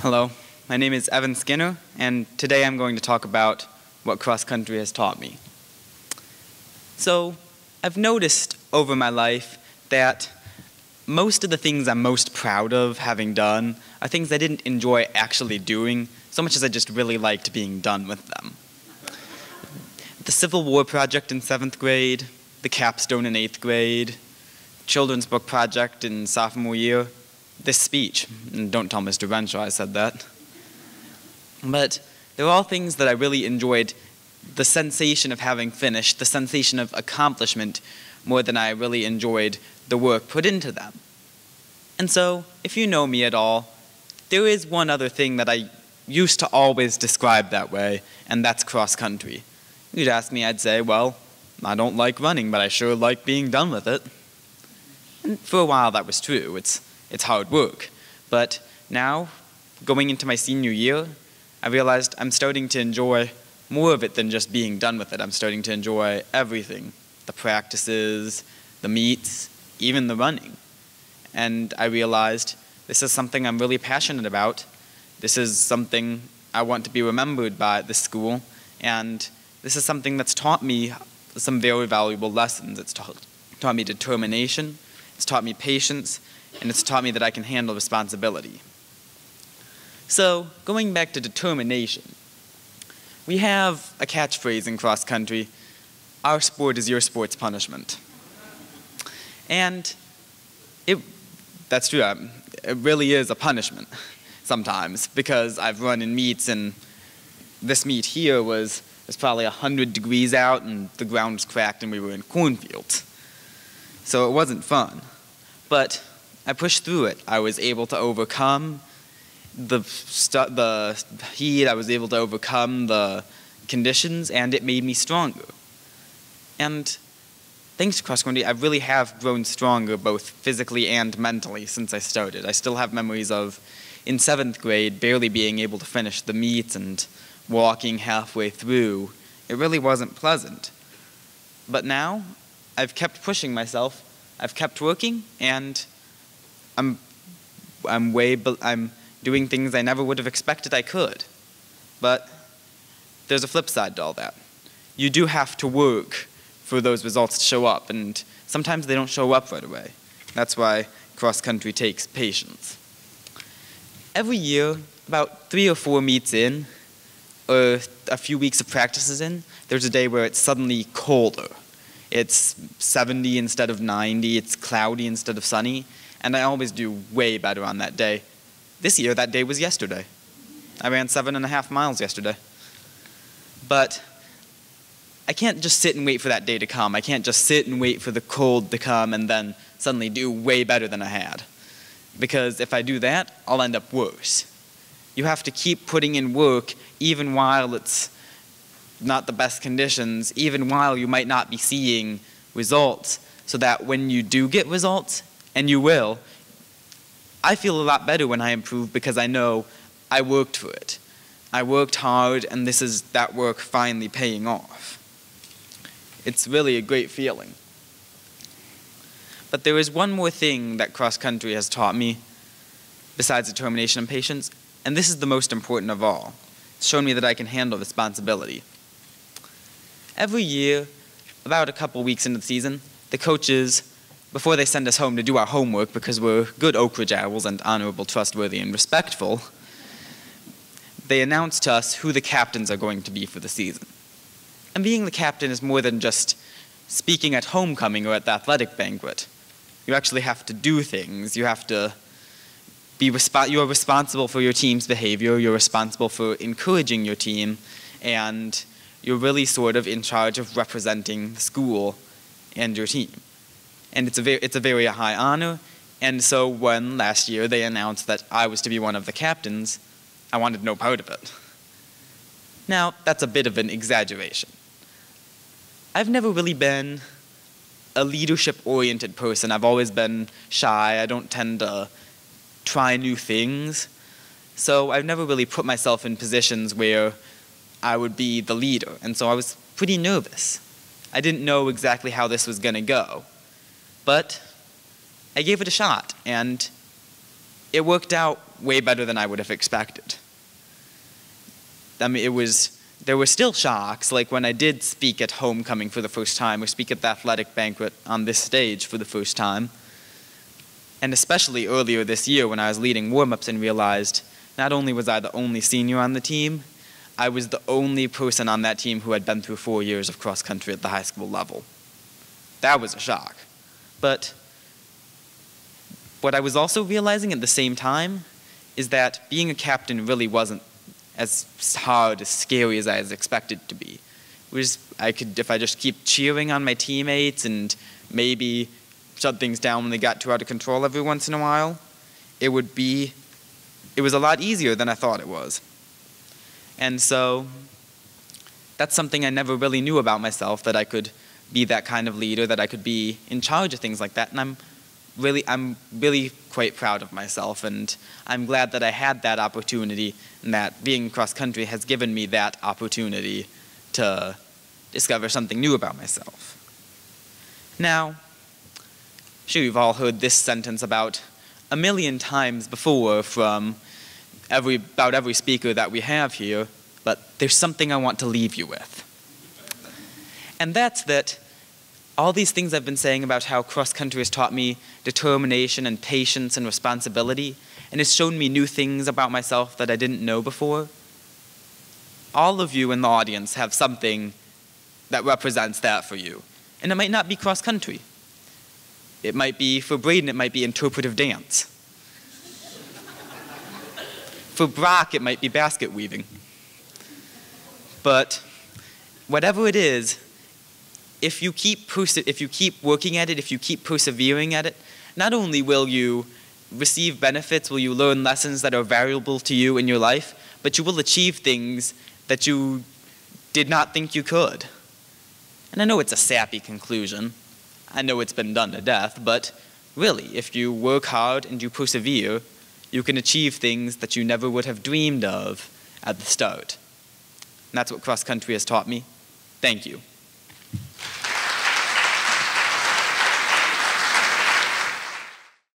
Hello, my name is Evan Skinner, and today I'm going to talk about what cross country has taught me. So, I've noticed over my life that most of the things I'm most proud of having done are things I didn't enjoy actually doing so much as I just really liked being done with them. The Civil War project in 7th grade, the capstone in 8th grade, children's book project in sophomore year, this speech. And don't tell Mr. Renshaw I said that. But they're all things that I really enjoyed the sensation of having finished, the sensation of accomplishment, more than I really enjoyed the work put into them. And so, if you know me at all, there is one other thing that I used to always describe that way, and that's cross country. You'd ask me, I'd say, well, I don't like running, but I sure like being done with it. And for a while that was true. It's hard work. But now, going into my senior year, I realized I'm starting to enjoy more of it than just being done with it. I'm starting to enjoy everything. The practices, the meets, even the running. And I realized this is something I'm really passionate about. This is something I want to be remembered by at this school. And this is something that's taught me some very valuable lessons. It's taught me determination, it's taught me patience, and it's taught me that I can handle responsibility. So, going back to determination, we have a catchphrase in cross country, our sport is your sport's punishment. And that's true, it really is a punishment sometimes, because I've run in meets, and this meet here was probably 100 degrees out, and the ground was cracked, and we were in cornfields. So it wasn't fun. But I pushed through it. I was able to overcome the heat, I was able to overcome the conditions, and it made me stronger. And thanks to cross country, I really have grown stronger both physically and mentally since I started. I still have memories of, in 7th grade, barely being able to finish the meets and walking halfway through. It really wasn't pleasant. But now, I've kept pushing myself, I've kept working, and I'm doing things I never would have expected I could. But there's a flip side to all that. You do have to work for those results to show up, and sometimes they don't show up right away. That's why cross country takes patience. Every year, about 3 or 4 meets in, or a few weeks of practices in, there's a day where it's suddenly colder. It's 70 instead of 90, it's cloudy instead of sunny, and I always do way better on that day. This year, that day was yesterday. I ran 7.5 miles yesterday. But I can't just sit and wait for that day to come. I can't just sit and wait for the cold to come and then suddenly do way better than I had. Because if I do that, I'll end up worse. You have to keep putting in work even while it's not the best conditions, even while you might not be seeing results, so that when you do get results, and you will, I feel a lot better when I improve because I know I worked for it. I worked hard, and this is that work finally paying off. It's really a great feeling. But there is one more thing that cross country has taught me, besides determination and patience, and this is the most important of all. It's shown me that I can handle responsibility. Every year, about a couple weeks into the season, the coaches, before they send us home to do our homework, because we're good Oak Ridge Owls and honorable, trustworthy, and respectful, they announce to us who the captains are going to be for the season. And being the captain is more than just speaking at homecoming or at the athletic banquet. You actually have to do things. You have to you are responsible for your team's behavior, you're responsible for encouraging your team, and you're really sort of in charge of representing the school and your team. And it's a very high honor, and so when last year they announced that I was to be one of the captains, I wanted no part of it. Now, that's a bit of an exaggeration. I've never really been a leadership-oriented person. I've always been shy. I don't tend to try new things. So I've never really put myself in positions where I would be the leader, and so I was pretty nervous. I didn't know exactly how this was going to go, but I gave it a shot, and it worked out way better than I would have expected. I mean, there were still shocks, like when I did speak at homecoming for the first time, or speak at the athletic banquet on this stage for the first time. And especially earlier this year when I was leading warm-ups and realized not only was I the only senior on the team, I was the only person on that team who had been through 4 years of cross country at the high school level. That was a shock. But what I was also realizing at the same time is that being a captain really wasn't as hard, as scary as I was expected to be. If I just keep cheering on my teammates and maybe shut things down when they got too out of control every once in a while, it was a lot easier than I thought it was. And so that's something I never really knew about myself, that I could be that kind of leader, that I could be in charge of things like that. And I'm really quite proud of myself, and I'm glad that I had that opportunity, and that being cross country has given me that opportunity to discover something new about myself. Now, I'm sure you've all heard this sentence about a million times before from about every speaker that we have here, but there's something I want to leave you with. And that's that all these things I've been saying about how cross country has taught me determination and patience and responsibility, and it's shown me new things about myself that I didn't know before. All of you in the audience have something that represents that for you. And it might not be cross country. It might be, for Braden, it might be interpretive dance. For Brock, it might be basket weaving. But whatever it is, if you keep working at it, if you keep persevering at it, not only will you receive benefits, will you learn lessons that are valuable to you in your life, but you will achieve things that you did not think you could. And I know it's a sappy conclusion. I know it's been done to death, but really, if you work hard and you persevere, you can achieve things that you never would have dreamed of at the start. And that's what cross country has taught me. Thank you.